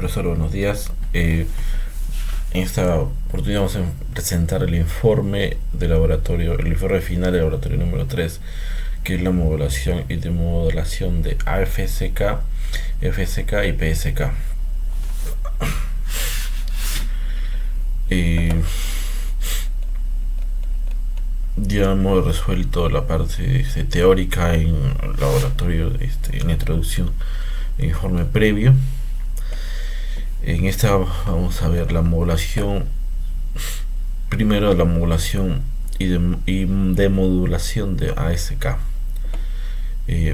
profesor, buenos días. En esta oportunidad vamos a presentar el informe de laboratorio, el informe final del laboratorio número 3, que es la modulación y demodulación de AFSK, FSK y PSK. Ya hemos resuelto la parte teórica en el laboratorio, en la introducción, el informe previo. En esta vamos a ver la modulación, primero la modulación y demodulación de ASK.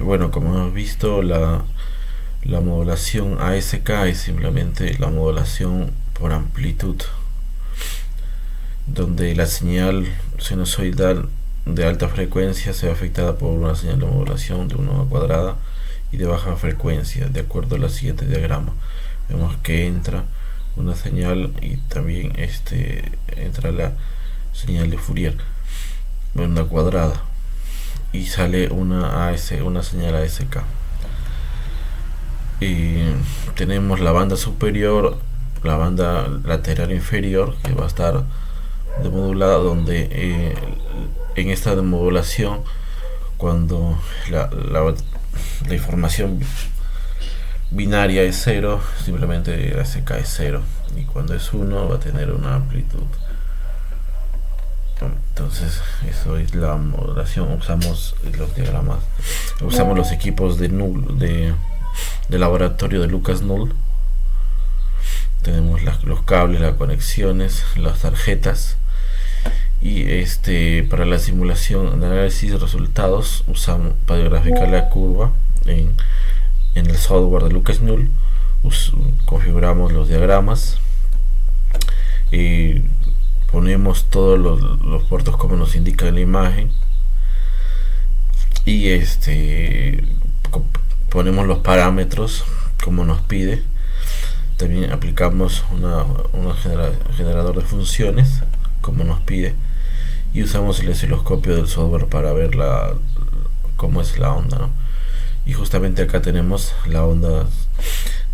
Bueno, como hemos visto, la modulación ASK es simplemente la modulación por amplitud, donde la señal sinusoidal de alta frecuencia se ve afectada por una señal de modulación de 1 cuadrada y de baja frecuencia, de acuerdo al siguiente diagrama. Vemos que entra una señal y también entra la señal de Fourier, una cuadrada, y sale una señal ASK. Y tenemos la banda superior, la banda lateral inferior, que va a estar demodulada, donde en esta demodulación, cuando la información binaria es 0, simplemente la SK es 0, y cuando es 1 va a tener una amplitud. Entonces eso es la modulación. Usamos los diagramas, usamos los equipos de laboratorio de Lucas Null. Tenemos los cables, las conexiones, las tarjetas, y para la simulación de análisis de resultados usamos para graficar la curva en el software de Lucas Null. Configuramos los diagramas y ponemos todos los puertos como nos indica en la imagen, y ponemos los parámetros como nos pide. También aplicamos un generador de funciones como nos pide, y usamos el osciloscopio del software para ver cómo es la onda, ¿no? Y justamente acá tenemos la onda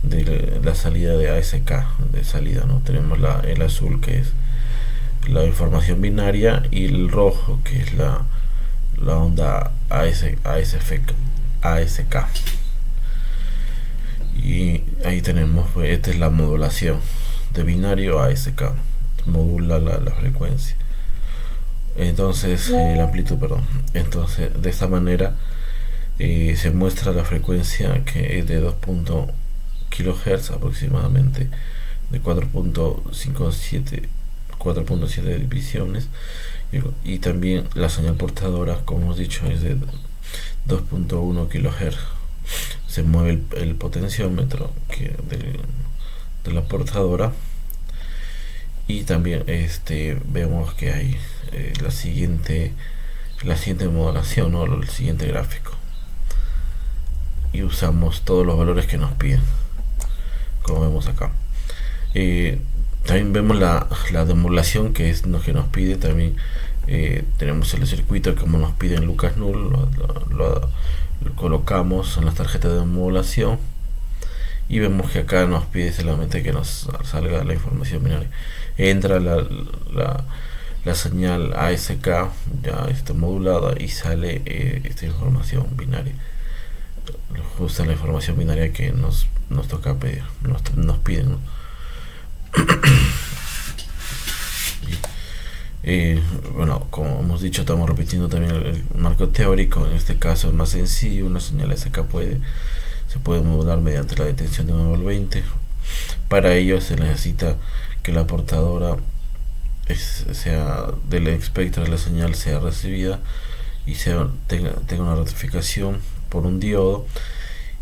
de la salida de ASK, de salida, ¿no? Tenemos el azul, que es la información binaria, y el rojo, que es la onda ASK. Y ahí tenemos, esta es la modulación de binario a ASK, modula la frecuencia. Entonces, la amplitud, perdón. Entonces, de esta manera se muestra la frecuencia, que es de 2 kHz aproximadamente, de 4.7 divisiones, y también la señal portadora, como hemos dicho, es de 2.1 kHz. Se mueve el potenciómetro de la portadora, y también vemos que hay la siguiente modulación, o el siguiente gráfico, y usamos todos los valores que nos piden, como vemos acá. También vemos la demodulación, que es lo que nos pide. También tenemos el circuito como nos pide en Lucas Null, lo colocamos en las tarjetas de modulación, y vemos que acá nos pide solamente que nos salga la información binaria. Entra la señal ASK ya está modulada, y sale esta información binaria, justo la información binaria que nos toca pedir, nos piden, ¿no? Bueno, como hemos dicho, estamos repitiendo también el marco teórico. En este caso es más sencillo. Una señal ASK se puede modular mediante la detención de 1 al 20. Para ello se necesita que la portadora sea del espectro de la señal sea recibida, y tenga una rectificación por un diodo,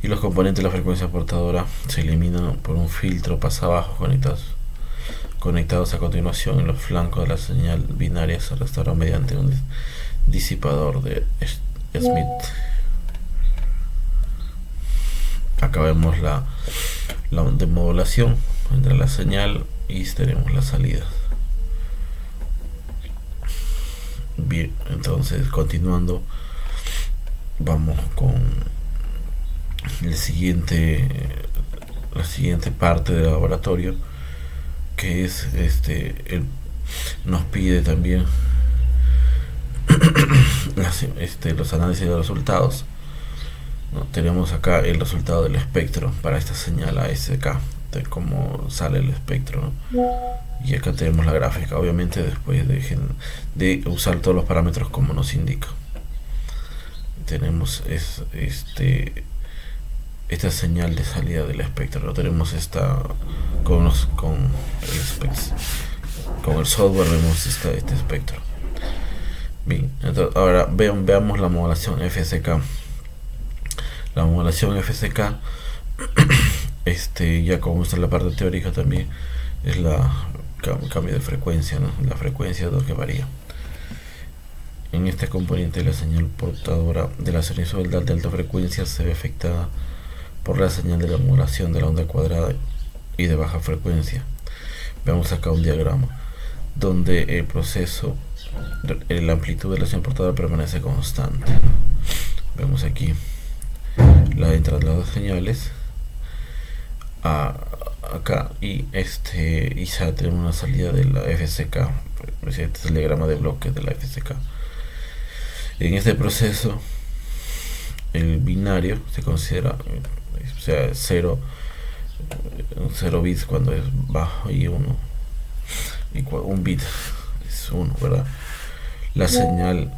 y los componentes de la frecuencia portadora se eliminan por un filtro pasabajo conectados a continuación. En los flancos de la señal binaria se restaura mediante un disipador de Smith. Acá vemos la demodulación entre la señal, y tenemos la salida. Bien, entonces continuando, vamos con la siguiente la siguiente parte del laboratorio, que es nos pide también los análisis de resultados, ¿no? Tenemos acá el resultado del espectro para esta señal ASK, de cómo sale el espectro, ¿no? Y acá tenemos la gráfica, obviamente después de usar todos los parámetros como nos indica. Tenemos esta señal de salida del espectro, ¿no? Tenemos esta con el software, vemos este espectro. Bien, entonces ahora veamos la modulación FSK. La modulación FSK, ya como está en la parte teórica también, es la cambio de frecuencia, ¿no? La frecuencia es lo que varía. En este componente, la señal portadora de la sinusoidal de alta frecuencia se ve afectada por la señal de la modulación de la onda cuadrada y de baja frecuencia. Veamos acá un diagrama donde el proceso, la amplitud de la señal portadora permanece constante. Vemos aquí la entrada de las dos señales acá y ya tenemos una salida de la FSK. Este es el diagrama de bloques de la FSK. En este proceso el binario se considera, o sea, 0 bits cuando es bajo y 1, y un bit es 1, ¿verdad? La señal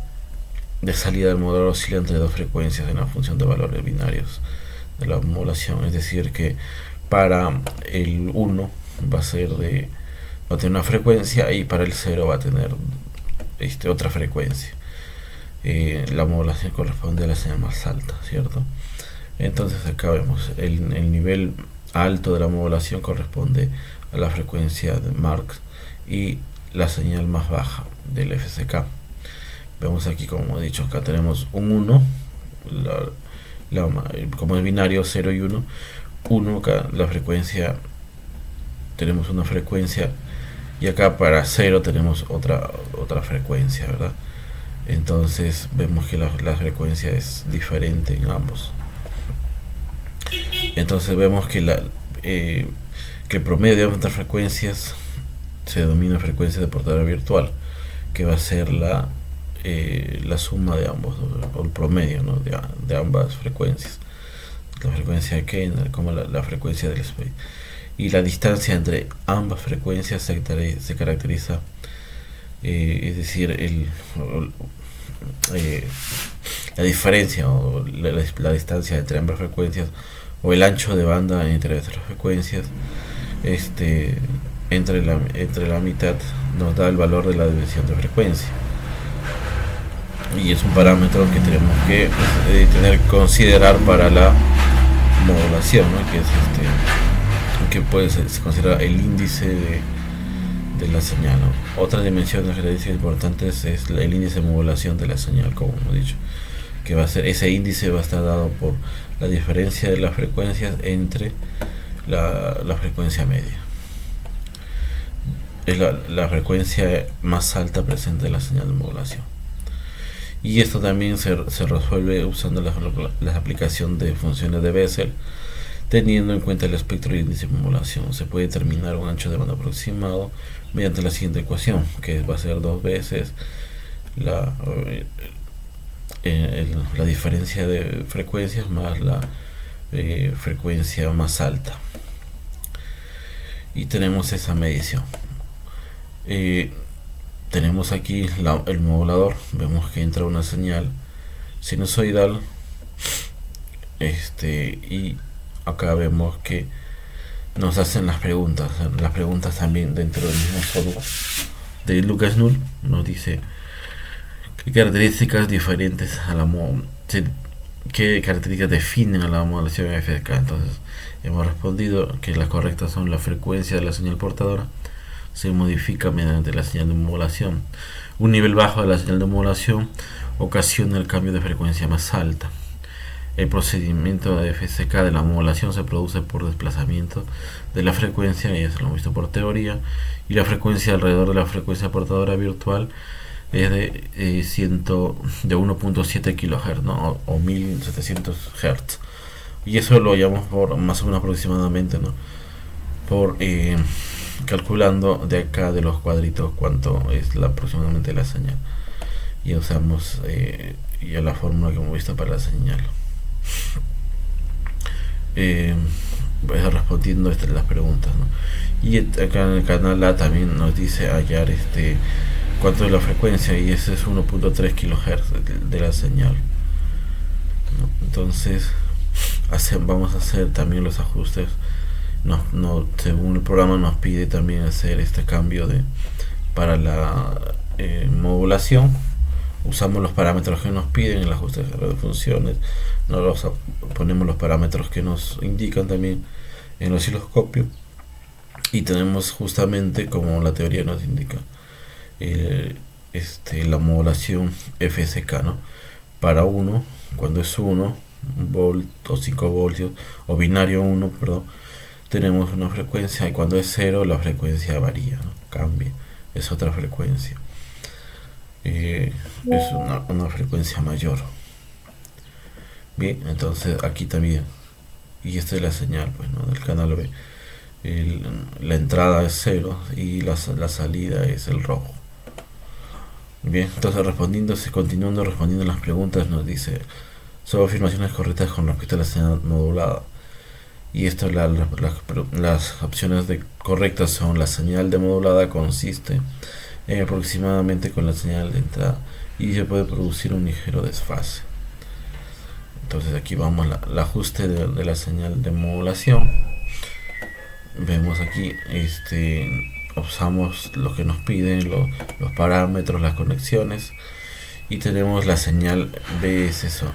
de salida del modulador oscila entre dos frecuencias en la función de valores binarios de la modulación, es decir que para el 1 va a tener una frecuencia y para el 0 va a tener otra frecuencia. La modulación corresponde a la señal más alta, ¿cierto? Entonces acá vemos el nivel alto de la modulación corresponde a la frecuencia de Marx y la señal más baja del FSK. Vemos aquí, como he dicho, acá tenemos un 1, como es binario 0 y 1 acá la frecuencia, tenemos una frecuencia, y acá para 0 tenemos otra frecuencia, ¿verdad? Entonces vemos que la frecuencia es diferente en ambos. Entonces vemos que el promedio de ambas frecuencias se denomina frecuencia de portadora virtual, que va a ser la suma de ambos, o el promedio, ¿no? de ambas frecuencias, la frecuencia de Keiner como la frecuencia del space, y la distancia entre ambas frecuencias se caracteriza, es decir, la diferencia o la distancia entre ambas frecuencias, o el ancho de banda entre estas frecuencias, entre la mitad nos da el valor de la división de frecuencia, y es un parámetro que tenemos que considerar para la modulación, ¿no? Que es que se considera el índice de la señal, ¿no? Otra dimensión de estadística importante es el índice de modulación de la señal, como hemos dicho, que va a ser, ese índice va a estar dado por la diferencia de las frecuencias entre la frecuencia media. Es la frecuencia más alta presente en la señal de modulación. Y esto también se resuelve usando la aplicación de funciones de Bessel, teniendo en cuenta el espectro y el índice de modulación. Se puede determinar un ancho de banda aproximado mediante la siguiente ecuación, que va a ser 2 veces la diferencia de frecuencias más la frecuencia más alta, y tenemos esa medición. Tenemos aquí el modulador, vemos que entra una señal sinusoidal, y acá vemos que nos hacen las preguntas también dentro del mismo software de Lucas Null. Nos dice qué características diferentes qué características definen a la modulación FSK. Entonces hemos respondido que las correctas son la frecuencia de la señal portadora se modifica mediante la señal de modulación. Un nivel bajo de la señal de modulación ocasiona el cambio de frecuencia más alta. El procedimiento de FSK de la modulación se produce por desplazamiento de la frecuencia, y eso lo hemos visto por teoría, y la frecuencia alrededor de la frecuencia portadora virtual es de 1.7 kHz, ¿no? o 1700 Hz, y eso lo hallamos por más o menos aproximadamente, ¿no? Por calculando de acá de los cuadritos cuánto es aproximadamente la señal, y usamos ya la fórmula que hemos visto para la señal. Voy respondiendo las preguntas, ¿no? Y acá en el canal A también nos dice hallar cuánto es la frecuencia, y ese es 1.3 kHz de la señal, ¿no? Entonces vamos a hacer también los ajustes. Según el programa nos pide también hacer este cambio para la modulación. Usamos los parámetros que nos piden en el ajuste de funciones, ponemos los parámetros que nos indican también en el osciloscopio, y tenemos justamente como la teoría nos indica la modulación FSK, ¿no? Para 1, cuando es 1 volt o 5 voltios, o binario 1, perdón, tenemos una frecuencia, y cuando es 0 la frecuencia varía, ¿no? Cambia, es otra frecuencia, es una frecuencia mayor. Bien, entonces aquí también, y esta es la señal, pues, ¿no?, del canal B. La entrada es 0 y la salida es el rojo. Bien, entonces continuando respondiendo las preguntas, nos dice: son afirmaciones correctas con respecto a la señal modulada. Y esto, las opciones correctas son: la señal demodulada consiste aproximadamente con la señal de entrada y se puede producir un ligero desfase. Entonces aquí vamos al ajuste de la señal de modulación. Vemos aquí, usamos lo que nos piden, los parámetros, las conexiones, y tenemos la señal BSSO,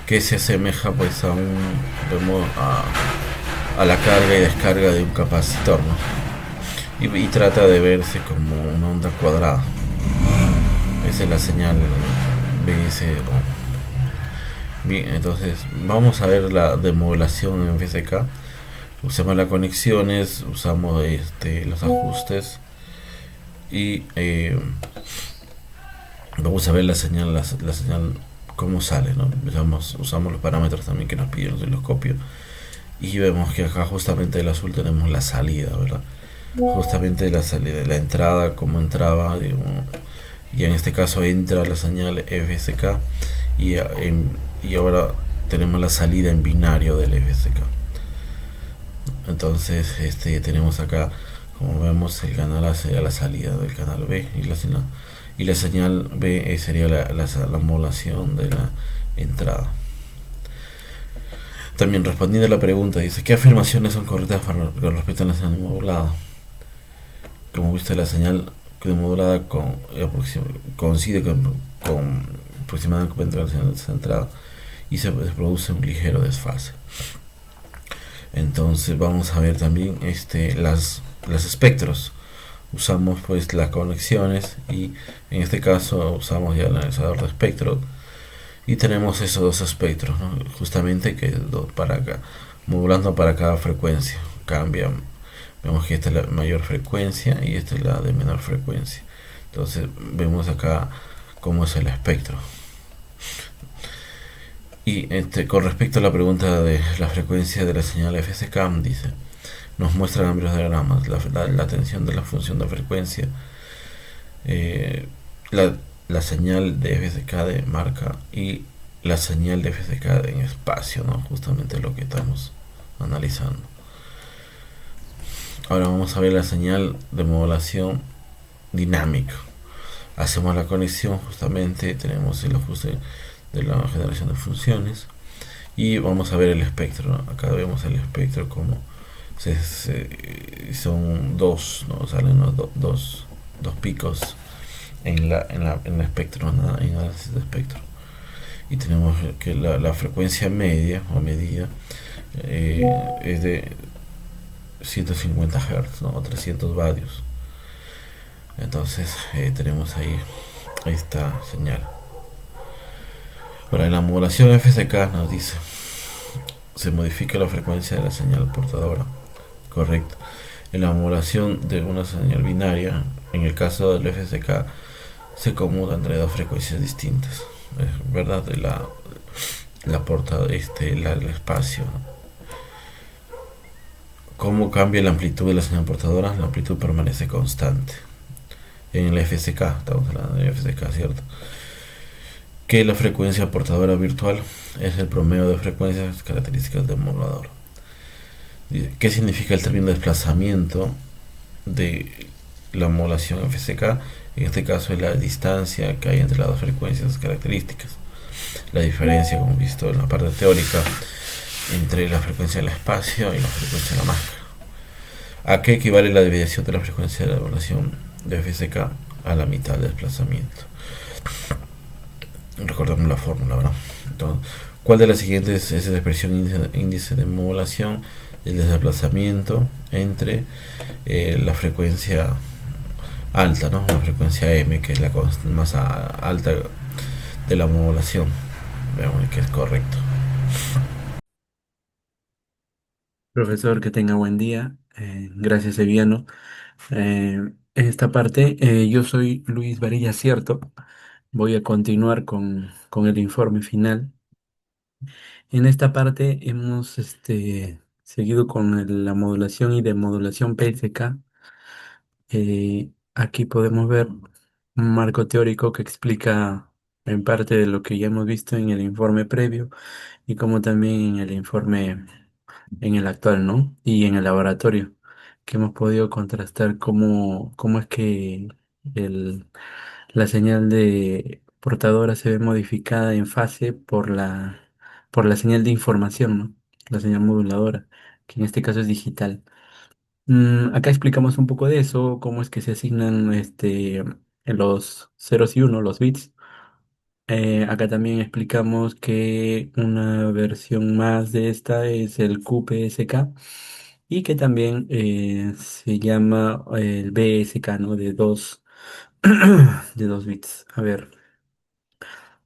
que se asemeja pues a la carga y descarga de un capacitor, ¿no? Y trata de verse como una onda cuadrada. Esa es la señal BSO. Bien, entonces vamos a ver la demodulación en FSK. Usamos las conexiones, usamos los ajustes, y vamos a ver la señal cómo sale, ¿no? Usamos los parámetros también que nos pide el osciloscopio, y vemos que acá justamente del azul tenemos la salida, ¿verdad? Justamente la salida, la entrada, como entraba, y en este caso entra la señal FSK, y ahora tenemos la salida en binario del FSK. Entonces tenemos acá, como vemos, el canal A sería la salida del canal B, y la señal B sería la modulación de la entrada. También respondiendo a la pregunta, dice: ¿qué afirmaciones son correctas con respecto a la señal modulada? Como viste, la señal modulada coincide con aproximadamente la señal de entrada, y se produce un ligero desfase. Entonces vamos a ver también los espectros. Usamos pues las conexiones, y en este caso usamos ya el analizador de espectros, y tenemos esos dos espectros, ¿no? Justamente que modulando para cada frecuencia cambia. Vemos que esta es la mayor frecuencia y esta es la de menor frecuencia. Entonces vemos acá cómo es el espectro. Y con respecto a la pregunta de la frecuencia de la señal FSK, dice: nos muestran ambos diagramas la tensión de la función de frecuencia, la señal de FSK de marca y la señal de FSK en espacio, ¿no? Justamente lo que estamos analizando. Ahora vamos a ver la señal de modulación dinámica. Hacemos la conexión, justamente tenemos el ajuste de la generación de funciones, y vamos a ver el espectro, ¿no? Acá vemos el espectro como son dos, ¿no? Salen dos picos en el espectro, ¿no? En análisis de espectro, y tenemos que la frecuencia media o medida es de 150 Hz, ¿no? O 300 vatios. Entonces tenemos ahí esta señal. Para la modulación FSK nos dice: se modifica la frecuencia de la señal portadora. Correcto. En la modulación de una señal binaria, en el caso del FSK, se conmuta entre dos frecuencias distintas, ¿verdad? el espacio. ¿Cómo cambia la amplitud de la señal portadora? La amplitud permanece constante. En el FSK, estamos hablando de FSK, ¿cierto? Que la frecuencia portadora virtual es el promedio de frecuencias características del modulador. ¿Qué significa el término desplazamiento de la modulación FSK? En este caso es la distancia que hay entre las dos frecuencias características. La diferencia, como visto en la parte teórica, entre la frecuencia del espacio y la frecuencia de la máscara. ¿A qué equivale la desviación de la frecuencia de la evaluación de FSK? A la mitad del desplazamiento. Recordamos la fórmula, ¿verdad? Entonces, ¿cuál de las siguientes es la expresión índice de modulación? El desplazamiento entre la frecuencia alta, ¿no? La frecuencia M, que es la más alta de la modulación. Veamos que es correcto. Profesor, que tenga buen día. Gracias, Eviano. En esta parte, yo soy Luis Varilla Cierto. Voy a continuar con el informe final. En esta parte hemos seguido con la modulación y demodulación PSK. Aquí podemos ver un marco teórico que explica en parte de lo que ya hemos visto en el informe previo y como también en el informe en el actual, ¿no? Y en el laboratorio, que hemos podido contrastar cómo es que el, la señal de portadora se ve modificada en fase por la señal de información, ¿no? La señal moduladora, que en este caso es digital. Acá explicamos un poco de eso, cómo es que se asignan en los ceros y unos, los bits. Acá también explicamos que una versión más de esta es el QPSK y que también se llama el BSK, ¿no? De dos, de dos bits. A ver,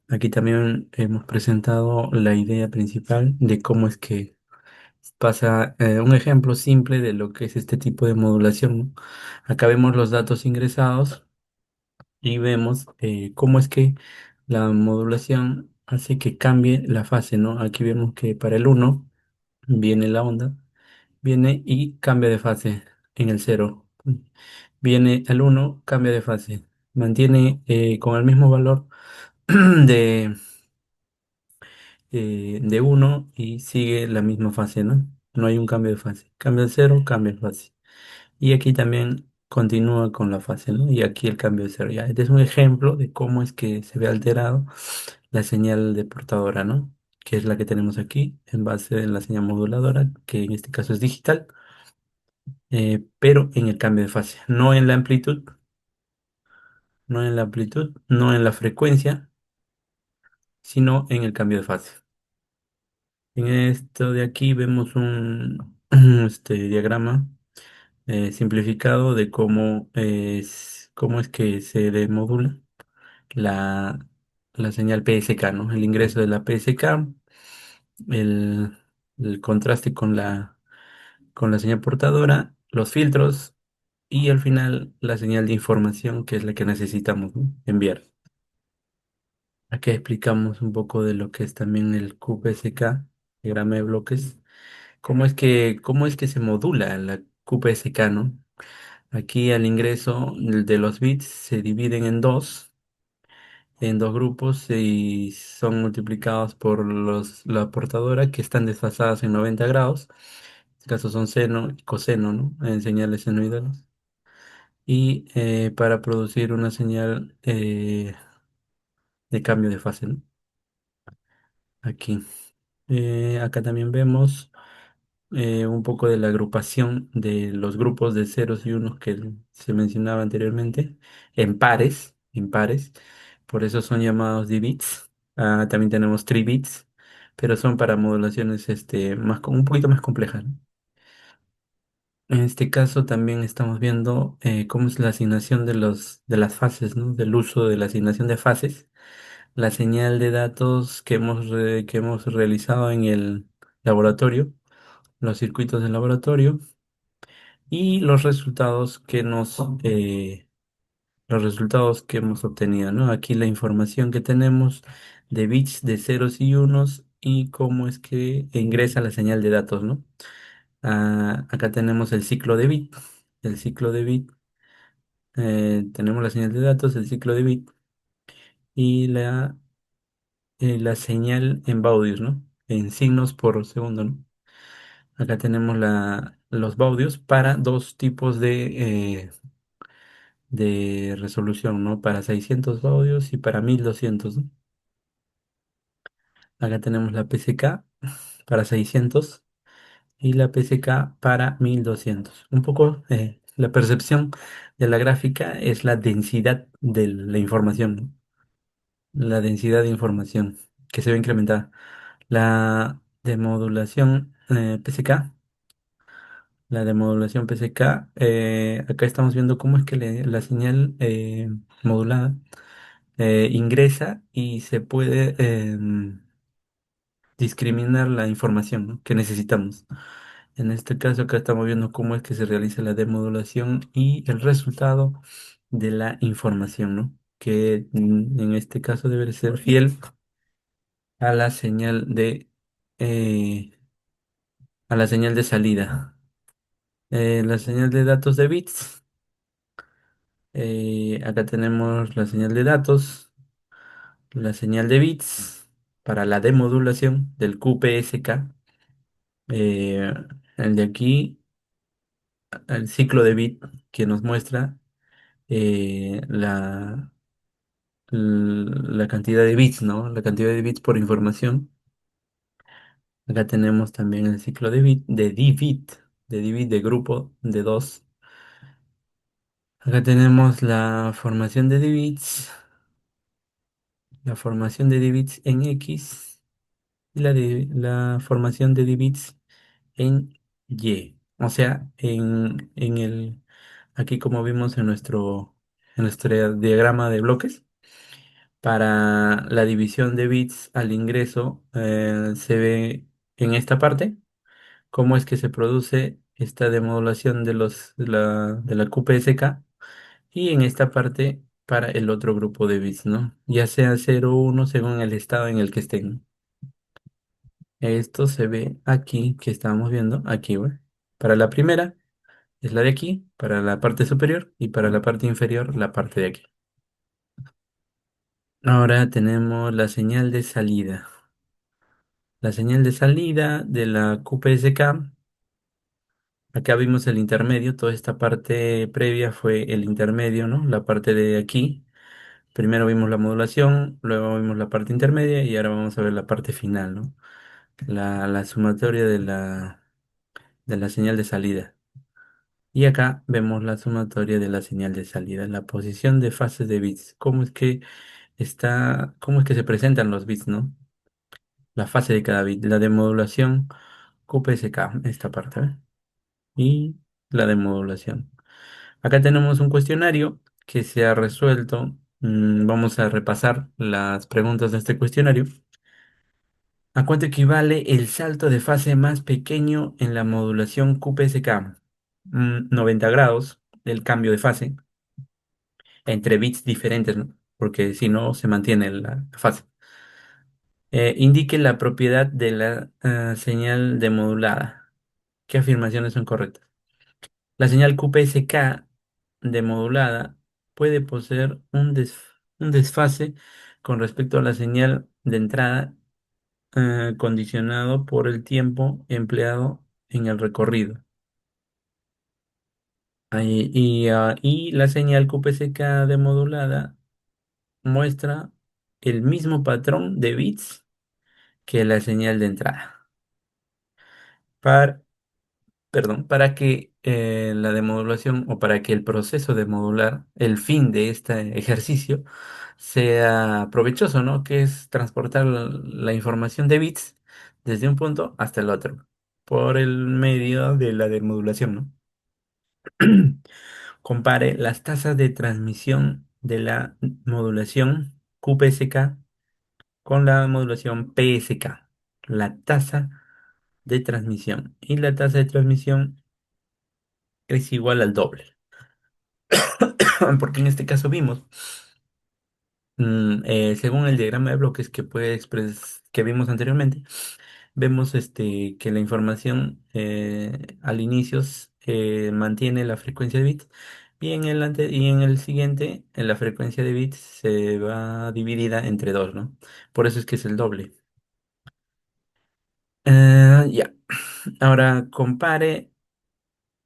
aquí también hemos presentado la idea principal de cómo es que pasa un ejemplo simple de lo que es este tipo de modulación, ¿no? Acá vemos los datos ingresados y vemos cómo es que la modulación hace que cambie la fase, ¿no? Aquí vemos que para el uno viene la onda, viene y cambia de fase en el cero. Viene el uno, cambia de fase, mantiene con el mismo valor de, de uno y sigue la misma fase, ¿no? No hay un cambio de fase. Cambia el cero, cambia de fase. Y aquí también continúa con la fase, ¿no? Y aquí el cambio de cero. Ya, este es un ejemplo de cómo es que se ve alterado la señal de portadora, ¿no? Que es la que tenemos aquí en base de la señal moduladora, que en este caso es digital, pero en el cambio de fase, no en la amplitud, no en la amplitud, no en la frecuencia, sino en el cambio de fase. En esto de aquí vemos un diagrama simplificado de cómo es que se demodula la, la señal PSK, ¿no? El ingreso de la PSK, el, el contraste con la señal portadora, los filtros y al final la señal de información que es la que necesitamos, ¿no? Enviar. Aquí explicamos un poco de lo que es también el QPSK, diagrama de bloques. Cómo es que se modula la QPSK, ¿no? Aquí al ingreso de los bits se dividen en dos grupos y son multiplicados por la portadora que están desfasadas en 90 grados. En este caso son seno y coseno, ¿no? En señales senoidales. Y para producir una señal de cambio de fase, ¿no? Aquí. Acá también vemos un poco de la agrupación de los grupos de ceros y unos que se mencionaba anteriormente, en pares, por eso son llamados D-bits. Ah, también tenemos 3 bits, pero son para modulaciones un poquito más complejas, ¿no? En este caso también estamos viendo cómo es la asignación de las fases, ¿no? Del uso de la asignación de fases, la señal de datos que hemos realizado en el laboratorio, los circuitos del laboratorio y los resultados que hemos obtenido, ¿no? Aquí la información que tenemos de bits de ceros y unos y cómo es que ingresa la señal de datos, ¿no? Acá tenemos el ciclo de bit. El ciclo de bit, tenemos la señal de datos, el ciclo de bit y la señal en baudios, ¿no? En signos por segundo, ¿no? Acá tenemos los baudios para dos tipos de resolución, ¿no? Para 600 baudios y para 1200, ¿no? Acá tenemos la PCK para 600 y la PCK para 1200. Un poco la percepción de la gráfica es la densidad de la información, ¿no? La densidad de información que se ve incrementada. La demodulación PCK, la demodulación PCK, acá estamos viendo cómo es que la señal modulada ingresa y se puede discriminar la información, ¿no?, que necesitamos. En este caso, acá estamos viendo cómo es que se realiza la demodulación y el resultado de la información, ¿no? Que en este caso debe ser fiel a la señal eh, a la señal de salida. La señal de datos de bits. Acá tenemos la señal de datos, la señal de bits para la demodulación del QPSK. Eh, el de aquí, el ciclo de bit que nos muestra eh, la, la cantidad de bits, ¿no? La cantidad de bits por información. Acá tenemos también el ciclo de bit, de D-bit de grupo de 2. Acá tenemos la formación de D-bits, la formación de D-bits en X y la formación de D-bits en Y. O sea, aquí como vimos en nuestro diagrama de bloques. Para la división de bits al ingreso, se ve en esta parte cómo es que se produce esta demodulación de la QPSK y en esta parte para el otro grupo de bits, ¿no? Ya sea 0 o 1 según el estado en el que estén. Esto se ve aquí, que estábamos viendo, aquí, ¿ve? Para la primera es la de aquí, para la parte superior y para la parte inferior la parte de aquí. Ahora tenemos la señal de salida. La señal de salida de la QPSK, acá vimos el intermedio, toda esta parte previa fue el intermedio, ¿no? La parte de aquí. Primero vimos la modulación, luego vimos la parte intermedia y ahora vamos a ver la parte final, ¿no? La sumatoria de la señal de salida. Y acá vemos la sumatoria de la señal de salida, la posición de fases de bits. ¿Cómo es que se presentan los bits, ¿no? La fase de cada bit, la demodulación QPSK, esta parte, ¿eh? Y la demodulación. Acá tenemos un cuestionario que se ha resuelto. Vamos a repasar las preguntas de este cuestionario. ¿A cuánto equivale el salto de fase más pequeño en la modulación QPSK? 90 grados el cambio de fase entre bits diferentes, ¿no? Porque si no se mantiene la fase. Indique la propiedad de la señal demodulada. ¿Qué afirmaciones son correctas? La señal QPSK demodulada puede poseer un desfase con respecto a la señal de entrada, condicionado por el tiempo empleado en el recorrido. Y la señal QPSK demodulada muestra el mismo patrón de bits que la señal de entrada. Para que la demodulación o para que el proceso de modular, el fin de este ejercicio, sea provechoso, ¿no? Que es transportar la información de bits desde un punto hasta el otro, por el medio de la demodulación, ¿no? Compare las tasas de transmisión de la modulación QPSK con la modulación PSK. La tasa de transmisión. Y la tasa de transmisión es igual al doble. Porque en este caso vimos Según el diagrama de bloques que vimos anteriormente, vemos que la información al inicio mantiene la frecuencia de bits y en el siguiente la frecuencia de bits se va dividida entre dos, ¿no? Por eso es que es el doble. Ya. Ahora compare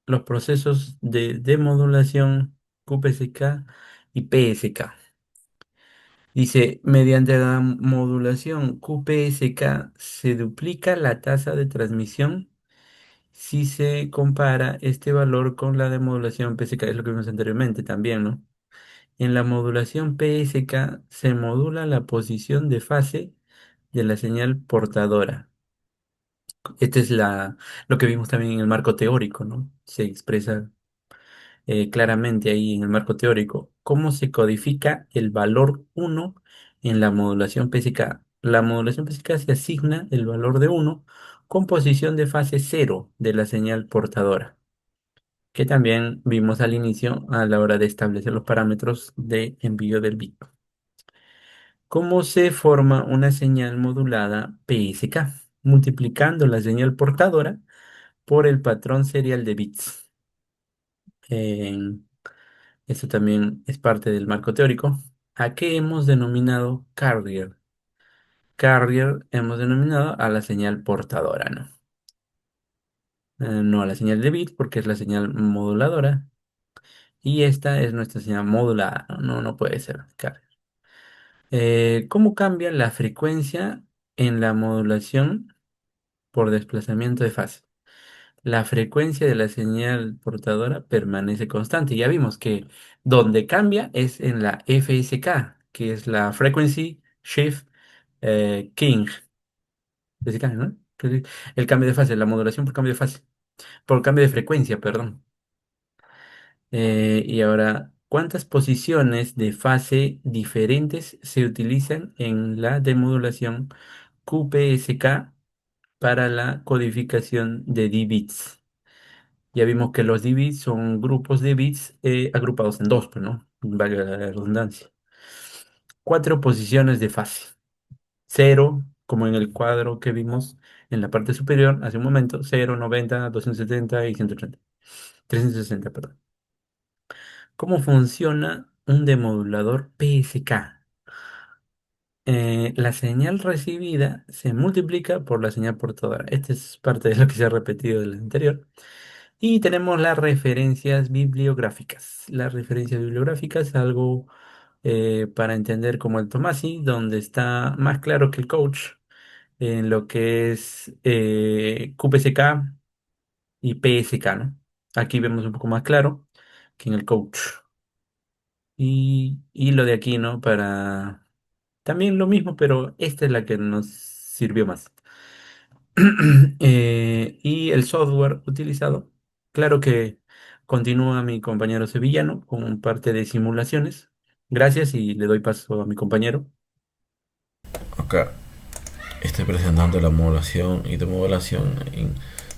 los procesos de demodulación QPSK y PSK. Dice, mediante la modulación QPSK se duplica la tasa de transmisión si se compara este valor con la de modulación PSK, es lo que vimos anteriormente también, ¿no? En la modulación PSK se modula la posición de fase de la señal portadora. Esta es lo que vimos también en el marco teórico, ¿no? Se expresa claramente ahí en el marco teórico cómo se codifica el valor uno en la modulación PSK. La modulación PSK se asigna el valor de uno con posición de fase cero de la señal portadora, que también vimos al inicio a la hora de establecer los parámetros de envío del bit. ¿Cómo se forma una señal modulada PSK? Multiplicando la señal portadora por el patrón serial de bits. Esto también es parte del marco teórico. ¿A qué hemos denominado carrier? Carrier hemos denominado a la señal portadora, ¿no? No a la señal de bit porque es la señal moduladora. Y esta es nuestra señal modulada. No, no puede ser carrier. ¿Cómo cambia la frecuencia en la modulación por desplazamiento de fase? La frecuencia de la señal portadora permanece constante. Ya vimos que donde cambia es en la FSK, que es la Frequency Shift King. FSK, ¿no? El cambio de fase, la modulación por cambio de fase, por cambio de frecuencia, perdón. Y ahora, ¿cuántas posiciones de fase diferentes se utilizan en la demodulación QPSK para la codificación de D-bits? Ya vimos que los D-bits son grupos de bits agrupados en dos, pues, ¿no? Valga la redundancia. Cuatro posiciones de fase. Cero, como en el cuadro que vimos en la parte superior hace un momento. 0, 90, 270 y 180. 360, perdón. ¿Cómo funciona un demodulador PSK? La señal recibida se multiplica por la señal portadora. Esta es parte de lo que se ha repetido del anterior. Y tenemos las referencias bibliográficas. Las referencias bibliográficas, algo para entender como el Tomasi, donde está más claro que el coach en lo que es QPSK y PSK, ¿no? Aquí vemos un poco más claro que en el coach. Y lo de aquí, ¿no? Para también lo mismo, pero esta es la que nos sirvió más. Y el software utilizado, claro que continúa mi compañero sevillano con parte de simulaciones. Gracias y le doy paso a mi compañero. Acá estoy presentando la modulación y demodulación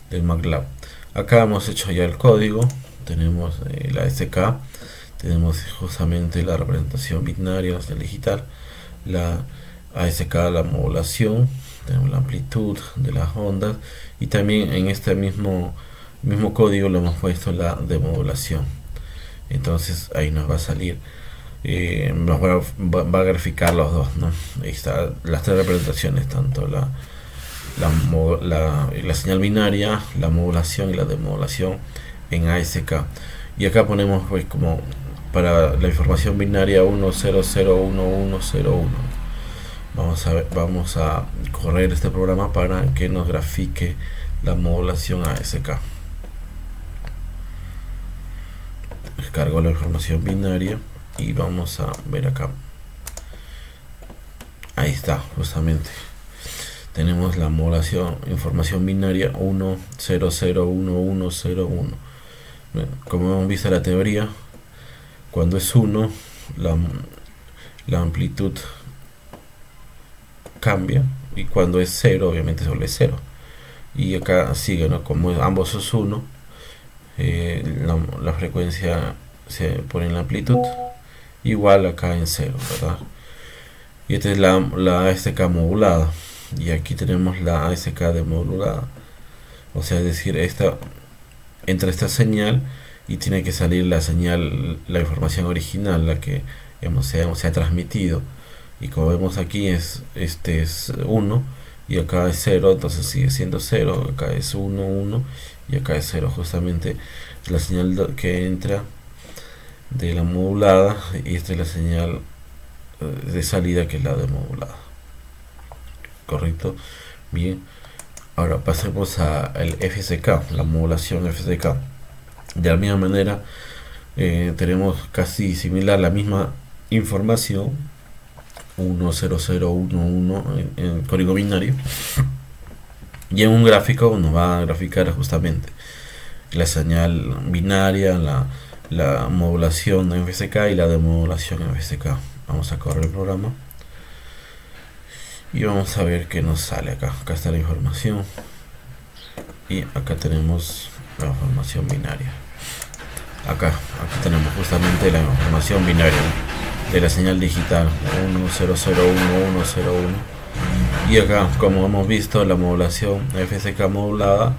del MATLAB. Acá hemos hecho ya el código, tenemos la SK, tenemos justamente la representación binaria, o sea, digital, la ASK, la modulación, tenemos la amplitud de las ondas y también en este mismo código le hemos puesto la demodulación. Entonces ahí nos va a salir, nos va a graficar los dos, ¿no? Ahí está las tres representaciones, tanto la señal binaria, la modulación y la demodulación en ASK. Y acá ponemos pues como para la información binaria 10011101. Vamos a correr este programa para que nos grafique la modulación ASK. Descargo la información binaria y vamos a ver acá. Ahí está, justamente. Tenemos la modulación, información binaria 10011101. Como hemos visto en la teoría, cuando es 1, la amplitud cambia, y cuando es 0, obviamente solo es 0. Y acá sigue, ¿no? Como ambos es 1, la frecuencia se pone en la amplitud, igual acá en 0, ¿verdad? Y esta es la ASK modulada. Y aquí tenemos la ASK demodulada. O sea, es decir, entra esta señal y tiene que salir la señal, la información original, la que se ha transmitido. Y como vemos aquí, este es 1 y acá es 0, entonces sigue siendo 0, acá es 1, 1 y acá es 0. Justamente es la señal que entra de la modulada y esta es la señal de salida, que es la demodulada. ¿Correcto? Bien. Ahora pasemos al FSK, la modulación FSK. De la misma manera, tenemos casi similar la misma información, 10011 en código binario, y en un gráfico nos va a graficar justamente la señal binaria, la modulación en FSK y la demodulación en FSK. Vamos a correr el programa y vamos a ver qué nos sale acá. Acá está la información y acá tenemos la información binaria. Aquí tenemos justamente la información binaria de la señal digital 10011101. Y acá, como hemos visto, la modulación FSK modulada,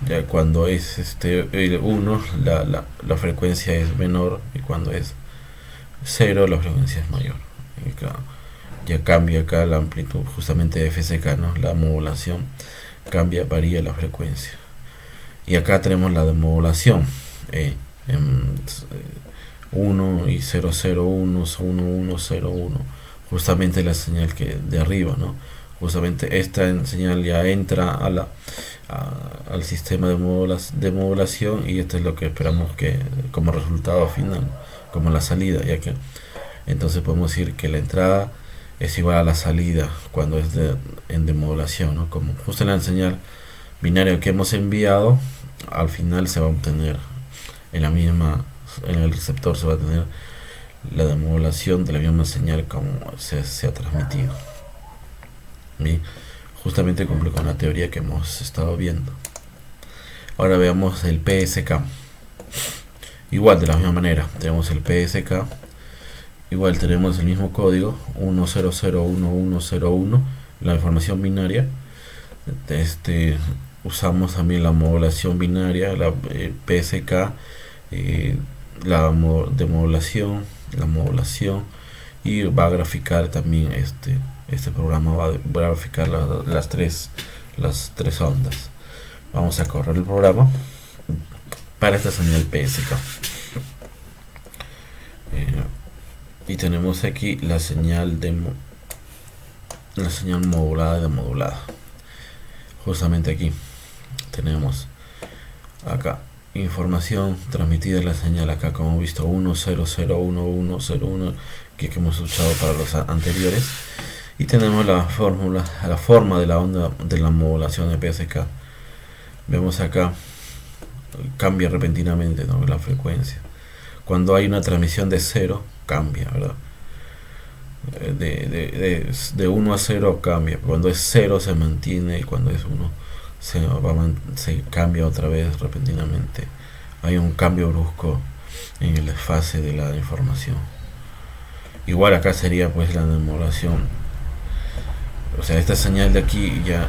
ya cuando es el 1 la frecuencia es menor, y cuando es 0 la frecuencia es mayor. Y acá ya cambia acá la amplitud justamente de FSK, ¿no? La modulación cambia, varía la frecuencia. Y acá tenemos la demodulación en 1 y 001, 1101, justamente la señal que de arriba, ¿no? Justamente esta señal ya entra al sistema de modulación, y esto es lo que esperamos que como resultado final, como la salida, ya que entonces podemos decir que la entrada es igual a la salida cuando es en demodulación, ¿no? Como justo en la señal binaria que hemos enviado, al final se va a obtener en el receptor se va a tener la demodulación de la misma señal como se ha transmitido. Bien, justamente cumple con la teoría que hemos estado viendo. Ahora veamos el PSK. Igual, de la misma manera, tenemos el PSK. Igual tenemos el mismo código, 10011101, la información binaria. Usamos también la modulación binaria, la PSK, la demodulación, la modulación, y va a graficar también este programa va a graficar las tres ondas. Vamos a correr el programa para esta señal PSK. Y tenemos aquí la señal modulada y demodulada. Justamente aquí tenemos acá información transmitida en la señal, acá como hemos visto 10011101, que hemos usado para los anteriores, y tenemos la forma de la onda de la modulación de PSK. Vemos acá cambia repentinamente, ¿no? La frecuencia. Cuando hay una transmisión de 0 cambia, ¿verdad? De 1 a 0 cambia, cuando es 0 se mantiene, y cuando es 1 se cambia otra vez repentinamente. Hay un cambio brusco en el desfase de la información. Igual acá sería pues la demodulación, o sea, esta señal de aquí ya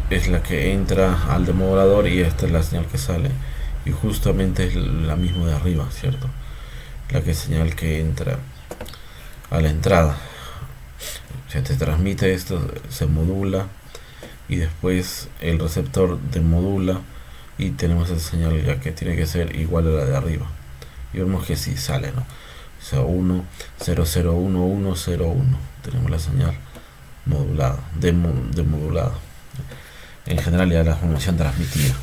es la que entra al demodulador y esta es la señal que sale, y justamente es la misma de arriba, ¿cierto? La señal que entra a la entrada. Se te transmite esto, se modula, y después el receptor demodula, y tenemos esa señal ya que tiene que ser igual a la de arriba, y vemos que sí sale, ¿no? O sea, 10011101, tenemos la señal modulada, demodulada, en general ya la información transmitida.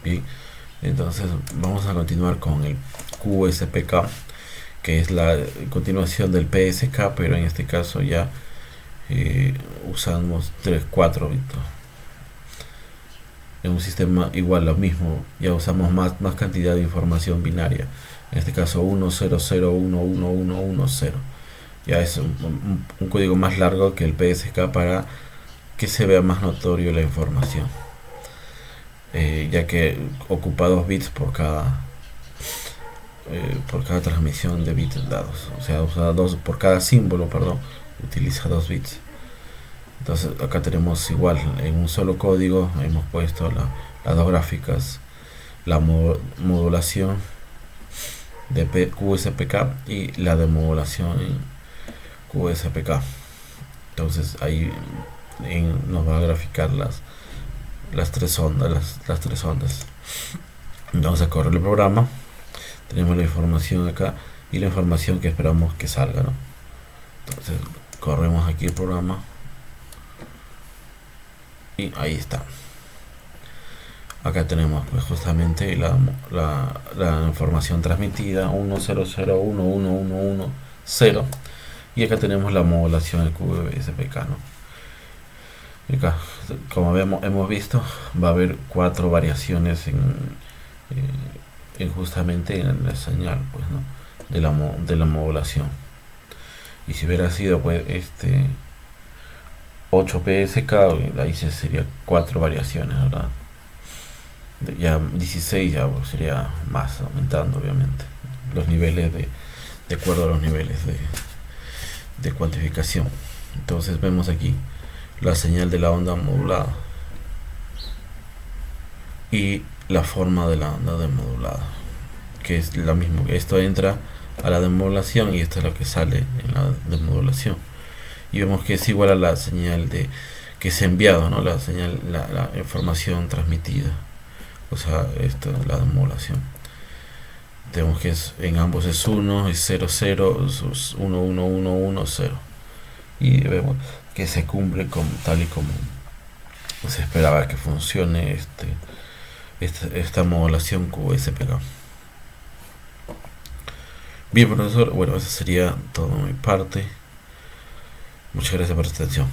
Bien, entonces vamos a continuar con el QSPK, que es la continuación del PSK, pero en este caso ya usamos 4 bits. En un sistema igual, lo mismo, ya usamos más cantidad de información binaria, en este caso 10011110. Ya es un código más largo que el PSK para que se vea más notorio la información, ya que ocupa 2 bits por cada por cada transmisión de bits dados. O sea, usa dos por cada símbolo, perdón, utiliza 2 bits. Entonces acá tenemos igual, en un solo código hemos puesto las dos gráficas, la modulación de QSPK y la de modulación en QSPK. Entonces ahí nos va a graficar las tres ondas, las tres ondas. Vamos a correr el programa, tenemos la información acá y la información que esperamos que salga, ¿no? Entonces corremos aquí el programa y ahí está. Acá tenemos pues justamente la información transmitida 100111110 y acá tenemos la modulación del QSPK, ¿no? Y acá, como hemos visto, va a haber 4 variaciones en justamente en la señal, pues, ¿no? De la modulación. Y si hubiera sido pues 8 PSK, ahí sería 4 variaciones, ¿verdad? Ya 16 ya sería más, aumentando obviamente los niveles de acuerdo a los niveles de cuantificación. Entonces vemos aquí la señal de la onda modulada y la forma de la onda demodulada, que es la misma. Esto entra a la demodulación y esto es lo que sale en la demodulación, y vemos que es igual a la señal que se ha enviado, ¿no? La señal, la información transmitida, o sea, esto es la demodulación. Tenemos que en ambos es 1, es 0, 0, es 1, 1, 1, 1, 0. Y vemos que se cumple tal y como se esperaba que funcione esta modulación QSPK. Bien, profesor, bueno, eso sería todo de mi parte. Muchas gracias por su atención.